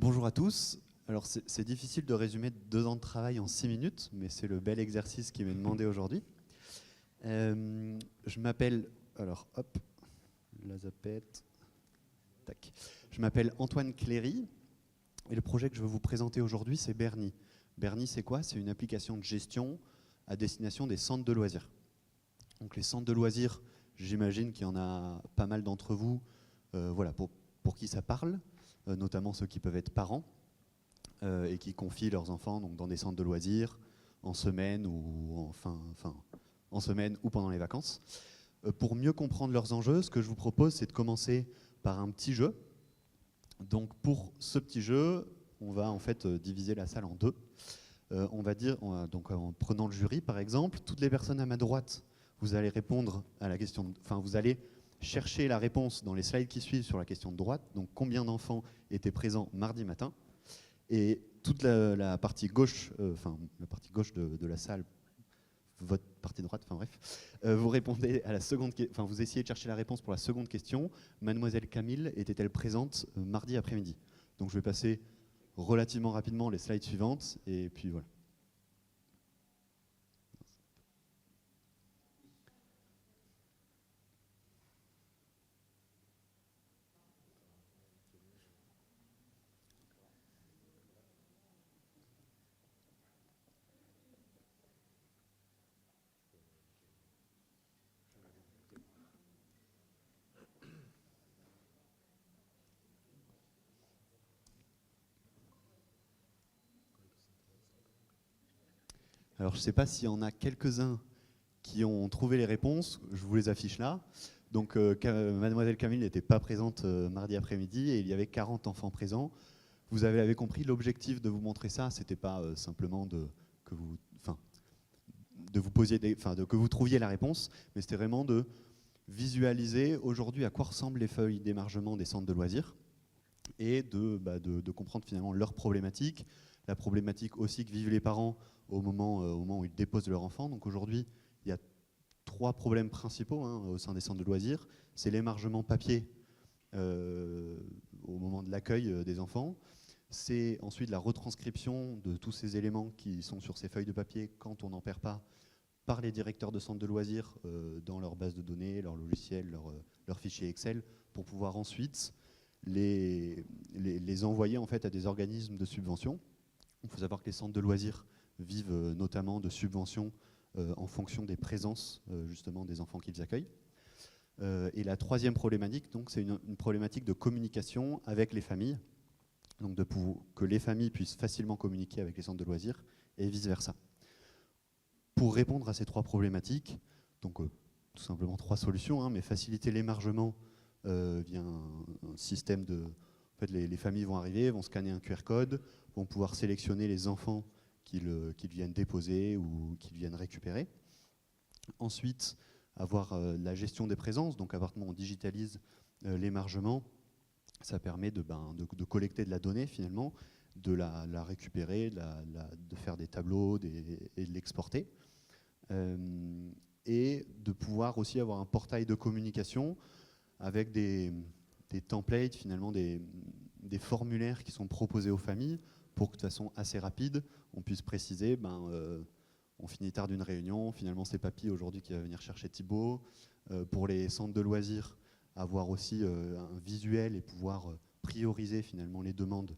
Bonjour à tous. Alors c'est difficile de résumer 2 ans de travail en 6 minutes, mais c'est le bel exercice qui m'est demandé aujourd'hui. Je m'appelle, alors hop, la zapette, tac. Je m'appelle Antoine Cléry et le projet que je veux vous présenter aujourd'hui c'est Berny. Berny c'est quoi? C'est une application de gestion à destination des centres de loisirs. Donc les centres de loisirs, j'imagine qu'il y en a pas mal d'entre vous, voilà, pour qui ça parle, notamment ceux qui peuvent être parents et qui confient leurs enfants donc, dans des centres de loisirs en semaine ou en semaine ou pendant les vacances. Pour mieux comprendre leurs enjeux, ce que je vous propose, c'est de commencer par un petit jeu. Donc pour ce petit jeu, on va en fait diviser la salle en 2. Donc en prenant le jury par exemple, toutes les personnes à ma droite, vous allez répondre à la question, vous allez chercher la réponse dans les slides qui suivent sur la question de droite, donc combien d'enfants étaient présents mardi matin, et toute la partie gauche, la partie gauche de la salle, votre partie droite, vous répondez à la seconde, vous essayez de chercher la réponse pour la seconde question. Mademoiselle Camille était-elle présente mardi après-midi? Donc je vais passer relativement rapidement les slides suivantes, et puis voilà. Alors je ne sais pas s'il y en a quelques-uns qui ont trouvé les réponses, je vous les affiche là. Donc Mademoiselle Camille n'était pas présente mardi après-midi et il y avait 40 enfants présents. Vous avez compris, l'objectif de vous montrer ça, c'était pas simplement que vous trouviez la réponse, mais c'était vraiment de visualiser aujourd'hui à quoi ressemblent les feuilles d'émargement des centres de loisirs et de comprendre finalement leurs problématiques, la problématique aussi que vivent les parents au moment où ils déposent leur enfant. Donc aujourd'hui, il y a 3 problèmes principaux au sein des centres de loisirs. C'est l'émargement papier au moment de l'accueil des enfants. C'est ensuite la retranscription de tous ces éléments qui sont sur ces feuilles de papier quand on n'en perd pas par les directeurs de centres de loisirs dans leur base de données, leur logiciel, leur fichier Excel, pour pouvoir ensuite les envoyer en fait à des organismes de subvention. Il faut savoir que les centres de loisirs vivent notamment de subventions en fonction des présences justement des enfants qu'ils accueillent. Et la 3e problématique, c'est une problématique de communication avec les familles, donc que les familles puissent facilement communiquer avec les centres de loisirs et vice-versa. Pour répondre à ces 3 problématiques, donc tout simplement 3 solutions, mais faciliter l'émargement via un système de... En fait, les familles vont arriver, vont scanner un QR code, vont pouvoir sélectionner les enfants qu'ils viennent déposer ou qu'ils viennent récupérer. Ensuite, avoir la gestion des présences, donc à partir du moment où on digitalise l'émargement, ça permet de collecter de la donnée finalement, de la récupérer, de faire des tableaux et de l'exporter. Et de pouvoir aussi avoir un portail de communication avec des templates, finalement des formulaires qui sont proposés aux familles pour que de façon assez rapide, on puisse préciser, on finit tard d'une réunion, finalement c'est Papy aujourd'hui qui va venir chercher Thibaut. Pour les centres de loisirs, avoir aussi un visuel et pouvoir prioriser finalement les demandes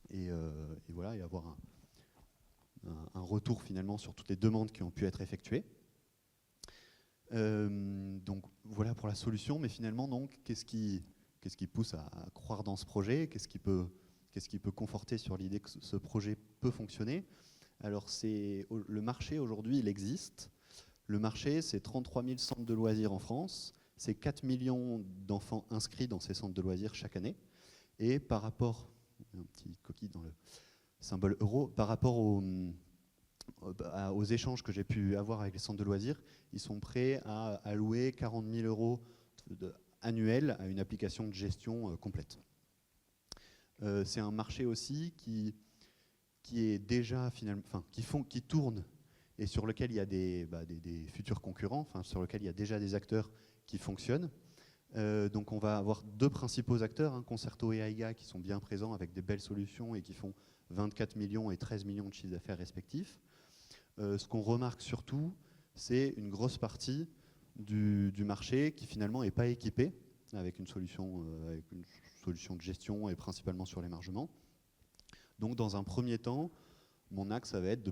et voilà, et avoir un retour finalement sur toutes les demandes qui ont pu être effectuées. Donc voilà pour la solution, mais finalement donc qu'est-ce qui pousse à croire dans ce projet, qu'est-ce qui peut conforter sur l'idée que ce projet peut fonctionner? Alors le marché aujourd'hui, il existe. Le marché, c'est 33 000 centres de loisirs en France, c'est 4 millions d'enfants inscrits dans ces centres de loisirs chaque année. Et par rapport, un petit coquille dans le symbole euro, par rapport aux échanges que j'ai pu avoir avec les centres de loisirs, ils sont prêts à allouer 40 000 € annuels à une application de gestion complète. C'est un marché aussi qui est déjà finalement, qui tourne et sur lequel il y a des futurs concurrents, sur lequel il y a déjà des acteurs qui fonctionnent. Donc on va avoir deux principaux acteurs, hein, Concerto et Aiga, qui sont bien présents avec des belles solutions et qui font 24 millions et 13 millions de chiffres d'affaires respectifs. Ce qu'on remarque surtout, c'est une grosse partie du marché qui finalement n'est pas équipée avec une solution de gestion et principalement sur l'émargement. Donc dans un premier temps, mon axe, ça va être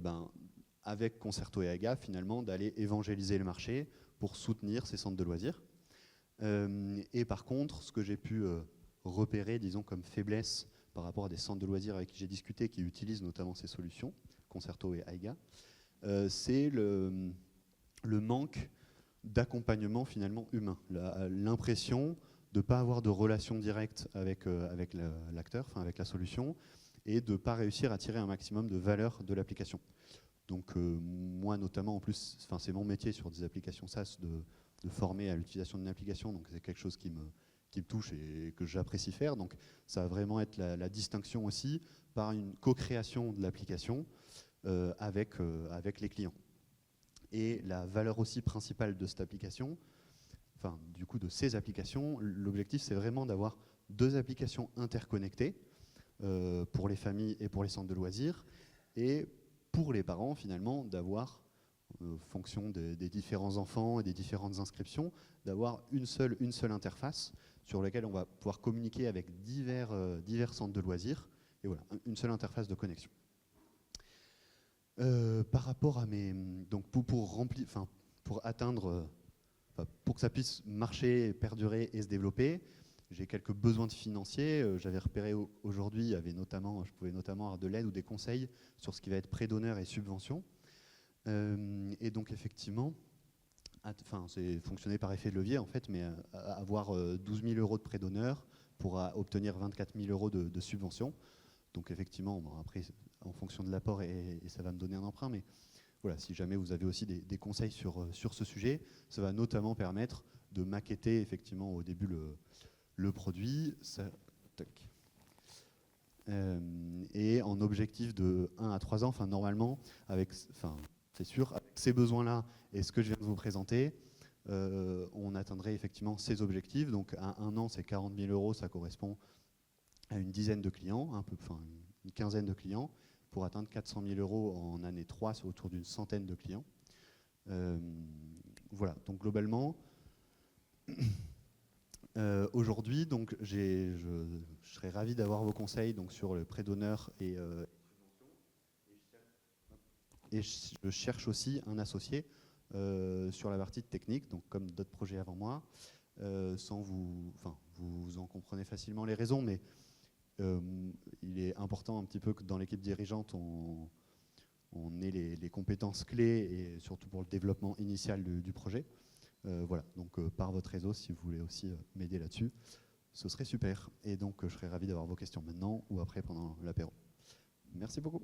avec Concerto et Aiga, finalement, d'aller évangéliser le marché pour soutenir ces centres de loisirs. Et par contre, ce que j'ai pu repérer, disons, comme faiblesse par rapport à des centres de loisirs avec qui j'ai discuté, qui utilisent notamment ces solutions, Concerto et Aiga, c'est le manque d'accompagnement finalement humain. L'impression de ne pas avoir de relation directe avec l'acteur, enfin avec la solution, et de ne pas réussir à tirer un maximum de valeur de l'application. Donc moi notamment, en plus, c'est mon métier sur des applications SaaS de former à l'utilisation d'une application, donc c'est quelque chose qui me touche et que j'apprécie faire. Donc ça va vraiment être la distinction aussi par une co-création de l'application avec les clients. Et la valeur aussi principale de cette application, enfin du coup de ces applications, l'objectif c'est vraiment d'avoir deux applications interconnectées pour les familles et pour les centres de loisirs, et pour les parents finalement d'avoir, fonction des différents enfants et des différentes inscriptions, d'avoir une seule interface sur laquelle on va pouvoir communiquer avec divers centres de loisirs, et voilà, une seule interface de connexion. Par rapport à donc pour atteindre, pour que ça puisse marcher, perdurer et se développer, j'ai quelques besoins de financiers. J'avais repéré aujourd'hui, je pouvais notamment avoir de l'aide ou des conseils sur ce qui va être prêt d'honneur et subvention. Et donc effectivement, c'est fonctionner par effet de levier en fait, mais avoir 12 000 € de prêt d'honneur pour obtenir 24 000 € de subvention. Donc effectivement, après, en fonction de l'apport, et ça va me donner un emprunt, mais voilà, si jamais vous avez aussi des conseils sur ce sujet, ça va notamment permettre de maqueter effectivement au début le produit. Et en objectif de 1 à 3 ans, normalement, c'est sûr, avec ces besoins-là et ce que je viens de vous présenter, on atteindrait effectivement ces objectifs. Donc à 1 an, c'est 40 000 €, ça correspond à une dizaine de clients, une quinzaine de clients. Pour atteindre 400 000 € en année 3, c'est autour d'une centaine de clients. Voilà, donc globalement, aujourd'hui, donc, je serais ravi d'avoir vos conseils donc, sur le prêt d'honneur et je cherche aussi un associé sur la partie technique, donc comme d'autres projets avant moi, vous en comprenez facilement les raisons, mais il est important un petit peu que dans l'équipe dirigeante, on ait les compétences clés et surtout pour le développement initial du projet. Voilà, donc par votre réseau, si vous voulez aussi m'aider là-dessus, ce serait super. Et donc je serais ravi d'avoir vos questions maintenant ou après pendant l'apéro. Merci beaucoup.